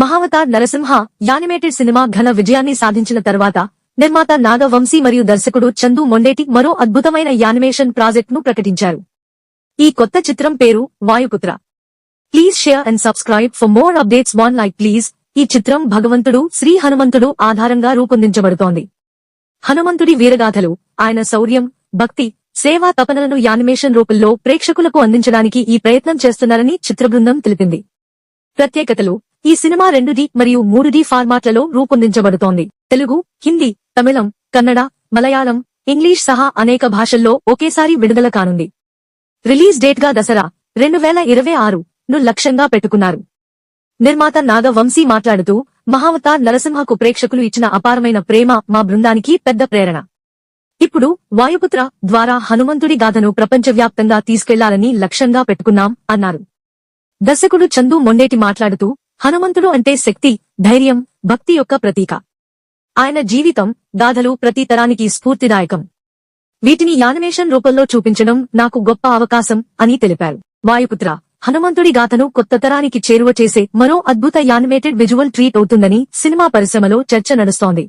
Mahavatar Narasimha animated cinema ఘన విజయాన్ని సాధించిన తర్వాత నిర్మాత నాగవంశీ మరియు దర్శకుడు చందు మొండేటి మరో అద్భుతమైన యానిమేషన్ ప్రాజెక్ట్ ను ప్రకటించారు. ఈ కొత్త చిత్రం పేరు Vayuputra. Please share and subscribe for more updates. One like please. ఈ చిత్రం భగవంతుడు శ్రీ హనుమంతుడు ఆధారంగా రూపొందించబడుతోంది. హనుమంతుడి వీరగాథలు, ఆయన శౌర్యం, భక్తి, సేవా తపనలను యానిమేషన్ రూపంలో ప్రేక్షకులకు అందించడానికి ఈ ప్రయత్నం చేస్తున్నారని చిత్రబృందం తెలిపింది. ప్రత్యేకతలు: ఈ సినిమా 2D మరియు 3D ఫార్మాట్లలో రూపొందించబడుతోంది. తెలుగు, హిందీ, తమిళం, కన్నడ, మలయాళం, ఇంగ్లీష్ సహా అనేక భాషల్లో ఒకేసారి విడుదల కానుంది. రిలీజ్ డేట్ గా దసరా 2026 ను లక్ష్యంగా పెట్టుకున్నారు. నిర్మాత నాగవంశీ మాట్లాడుతూ, మహావతార్ నరసింహకు ప్రేక్షకులు ఇచ్చిన అపారమైన ప్రేమ మా బృందానికి పెద్ద ప్రేరణ. ఇప్పుడు వాయుపుత్ర ద్వారా హనుమంతుడి గాథను ప్రపంచవ్యాప్తంగా తీసుకెళ్లాలని లక్ష్యంగా పెట్టుకున్నాం అన్నారు. దర్శకుడు చందు మొండేటి మాట్లాడుతూ, హనుమంతుడు అంటే శక్తి, ధైర్యం, భక్తి యొక్క ప్రతీక. ఆయన జీవితం, గాథలు ప్రతి తరానికి స్ఫూర్తిదాయకం. వీటిని యానిమేషన్ రూపంలో చూపించడం నాకు గొప్ప అవకాశం అని తెలిపారు. వాయుపుత్ర హనుమంతుడి గాథను కొత్త తరానికి చేరువ చేసే మరో అద్భుత యానిమేటెడ్ విజువల్ ట్రీట్ అవుతుందని సినిమా పరిశ్రమలో చర్చ నడుస్తోంది.